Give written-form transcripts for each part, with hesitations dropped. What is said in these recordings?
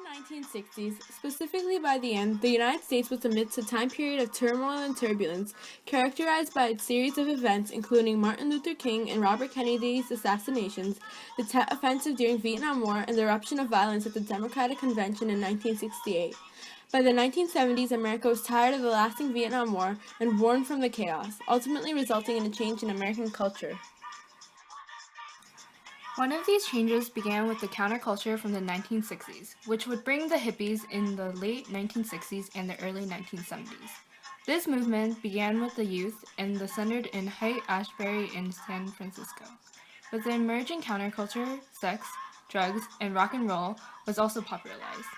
1960s, specifically by the end, the United States was amidst a time period of turmoil and turbulence, characterized by a series of events including Martin Luther King and Robert Kennedy's assassinations, the Tet Offensive during Vietnam War, and the eruption of violence at the Democratic Convention in 1968. By the 1970s, America was tired of the lasting Vietnam War and worn from the chaos, ultimately resulting in a change in American culture. One of these changes began with the counterculture from the 1960s, which would bring the hippies in the late 1960s and the early 1970s. This movement began with the youth and centered in Haight-Ashbury in San Francisco. With the emerging counterculture, sex, drugs, and rock and roll was also popularized.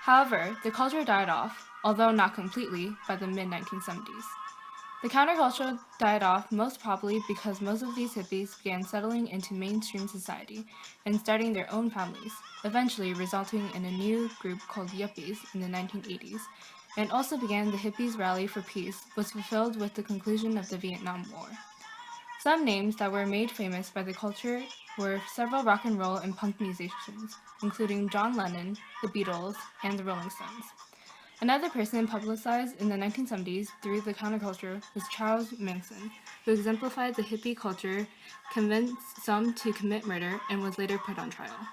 However, the culture died off, although not completely, by the mid-1970s. The counterculture died off most probably because most of these hippies began settling into mainstream society and starting their own families, eventually resulting in a new group called yuppies in the 1980s, and also began the hippies' rally for peace was fulfilled with the conclusion of the Vietnam War. Some names that were made famous by the culture were several rock and roll and punk musicians, including John Lennon, the Beatles, and the Rolling Stones. Another person publicized in the 1970s through the counterculture was Charles Manson, who exemplified the hippie culture, convinced some to commit murder, and was later put on trial.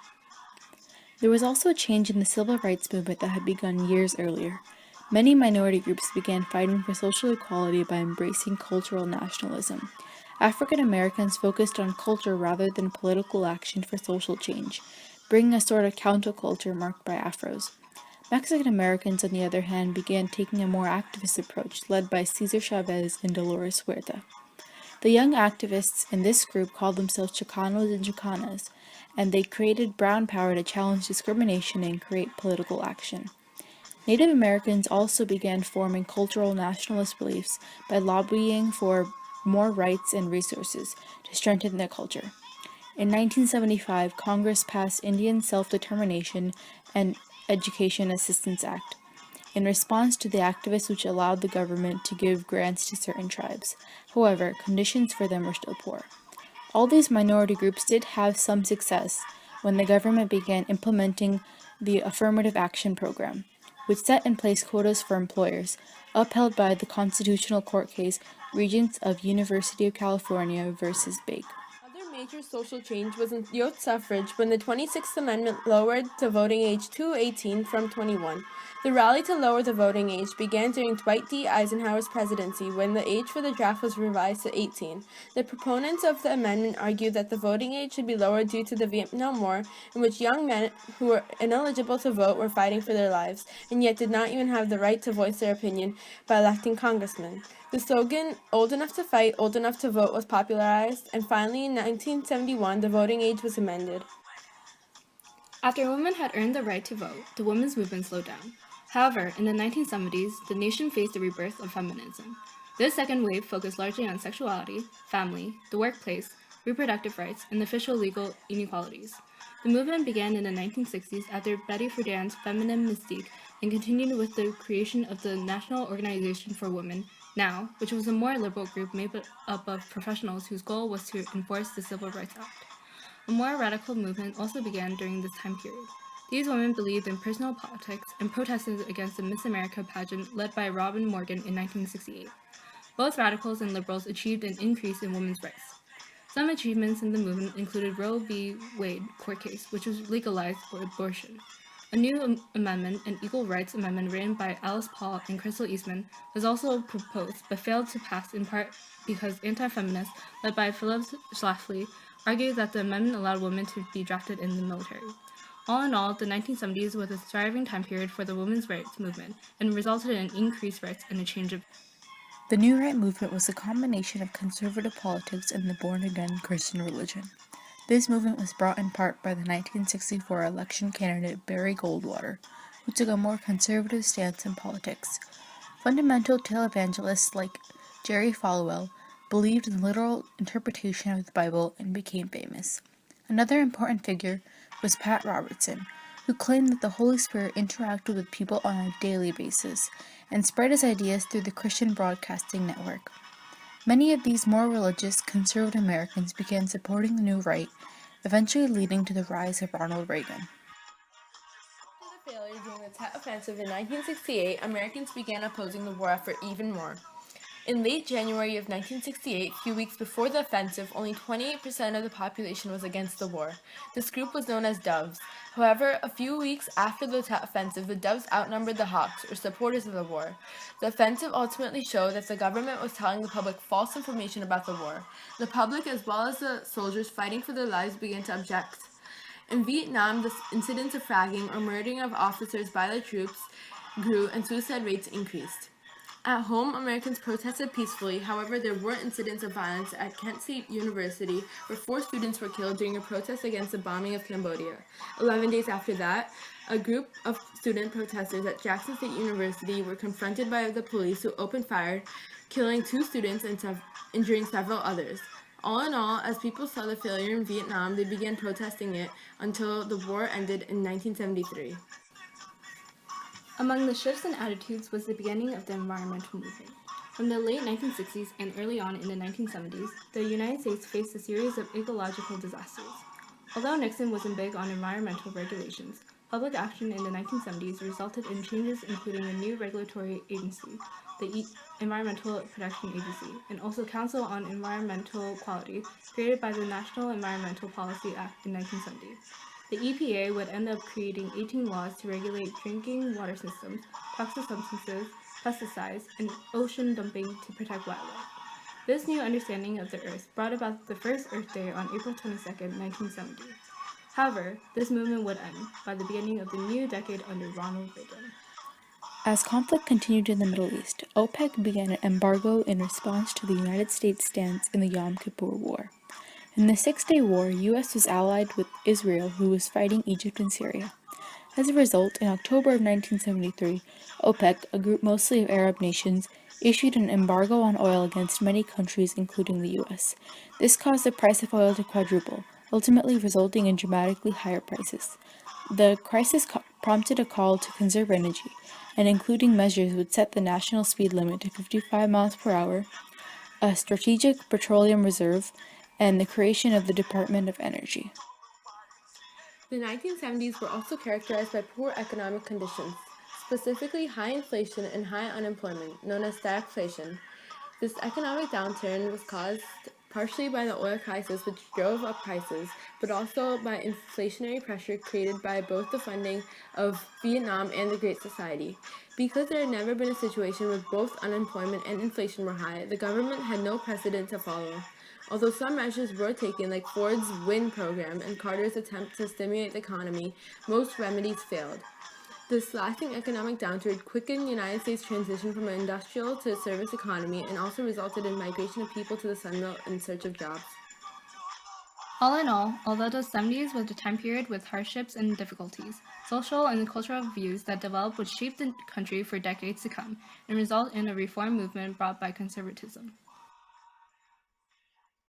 There was also a change in the civil rights movement that had begun years earlier. Many minority groups began fighting for social equality by embracing cultural nationalism. African Americans focused on culture rather than political action for social change, bringing a sort of counterculture marked by afros. Mexican Americans, on the other hand, began taking a more activist approach, led by Cesar Chavez and Dolores Huerta. The young activists in this group called themselves Chicanos and Chicanas, and they created brown power to challenge discrimination and create political action. Native Americans also began forming cultural nationalist beliefs by lobbying for more rights and resources to strengthen their culture. In 1975, Congress passed Indian Self-Determination and Education Assistance Act, in response to the activists which allowed the government to give grants to certain tribes. However, conditions for them were still poor. All these minority groups did have some success when the government began implementing the Affirmative Action Program, which set in place quotas for employers, upheld by the Constitutional Court case Regents of University of California versus Bake. Major social change was in youth suffrage when the 26th Amendment lowered the voting age to 18 from 21. The rally to lower the voting age began during Dwight D. Eisenhower's presidency when the age for the draft was revised to 18. The proponents of the amendment argued that the voting age should be lowered due to the Vietnam War, in which young men who were ineligible to vote were fighting for their lives, and yet did not even have the right to voice their opinion by electing congressmen. The slogan, "Old enough to fight, old enough to vote," was popularized, and finally in 1971, the voting age was amended. After women had earned the right to vote, the women's movement slowed down. However, in the 1970s, the nation faced the rebirth of feminism. This second wave focused largely on sexuality, family, the workplace, reproductive rights, and official legal inequalities. The movement began in the 1960s after Betty Friedan's feminine mystique and continued with the creation of the National Organization for Women, NOW, which was a more liberal group made up of professionals whose goal was to enforce the Civil Rights Act. A more radical movement also began during this time period. These women believed in personal politics and protested against the Miss America pageant led by Robin Morgan in 1968. Both radicals and liberals achieved an increase in women's rights. Some achievements in the movement included Roe v. Wade court case, which was legalized for abortion. A new amendment, an Equal Rights Amendment written by Alice Paul and Crystal Eastman, was also proposed but failed to pass in part because anti-feminists, led by Phyllis Schlafly, argued that the amendment allowed women to be drafted in the military. All in all, the 1970s was a thriving time period for the women's rights movement and resulted in increased rights and a change of. The New Right movement was a combination of conservative politics and the born-again Christian religion. This movement was brought in part by the 1964 election candidate Barry Goldwater, who took a more conservative stance in politics. Fundamental televangelists like Jerry Falwell believed in the literal interpretation of the Bible and became famous. Another important figure was Pat Robertson, who claimed that the Holy Spirit interacted with people on a daily basis and spread his ideas through the Christian Broadcasting Network. Many of these more religious, conservative Americans began supporting the New Right, eventually leading to the rise of Ronald Reagan. After the failure Offensive in 1968, Americans began opposing the war effort even more. In late January of 1968, a few weeks before the offensive, only 28% of the population was against the war. This group was known as Doves. However, a few weeks after the offensive, the Doves outnumbered the Hawks, or supporters of the war. The offensive ultimately showed that the government was telling the public false information about the war. The public, as well as the soldiers fighting for their lives, began to object. In Vietnam, the incidents of fragging or murdering of officers by the troops grew and suicide rates increased. At home, Americans protested peacefully. However, there were incidents of violence at Kent State University where 4 students were killed during a protest against the bombing of Cambodia. 11 days after that, a group of student protesters at Jackson State University were confronted by the police who opened fire, killing 2 students and injuring several others. All in all, as people saw the failure in Vietnam, they began protesting it until the war ended in 1973. Among the shifts in attitudes was the beginning of the environmental movement. From the late 1960s and early on in the 1970s, the United States faced a series of ecological disasters. Although Nixon wasn't big on environmental regulations, public action in the 1970s resulted in changes including a new regulatory agency, the Environmental Protection Agency, and also Council on Environmental Quality, created by the National Environmental Policy Act in 1970. The EPA would end up creating 18 laws to regulate drinking water systems, toxic substances, pesticides, and ocean dumping to protect wildlife. This new understanding of the Earth brought about the first Earth Day on April 22, 1970. However, this movement would end by the beginning of the new decade under Ronald Reagan. As conflict continued in the Middle East, OPEC began an embargo in response to the United States' stance in the Yom Kippur War. In the Six-Day War, U.S. was allied with Israel, who was fighting Egypt and Syria. As a result, in October of 1973, OPEC, a group mostly of Arab nations, issued an embargo on oil against many countries, including the U.S. This caused the price of oil to quadruple, ultimately resulting in dramatically higher prices. The crisis prompted a call to conserve energy, and including measures would set the national speed limit to 55 miles per hour, a strategic petroleum reserve, and the creation of the Department of Energy. The 1970s were also characterized by poor economic conditions, specifically high inflation and high unemployment, known as stagflation. This economic downturn was caused partially by the oil crisis, which drove up prices, but also by inflationary pressure created by both the funding of Vietnam and the Great Society. Because there had never been a situation where both unemployment and inflation were high, the government had no precedent to follow. Although some measures were taken, like Ford's WIN program and Carter's attempt to stimulate the economy, most remedies failed. This lasting economic downturn quickened the United States' transition from an industrial to a service economy and also resulted in migration of people to the Sun Belt in search of jobs. All in all, although the 70s was a time period with hardships and difficulties, social and cultural views that developed would shape the country for decades to come and result in a reform movement brought by conservatism.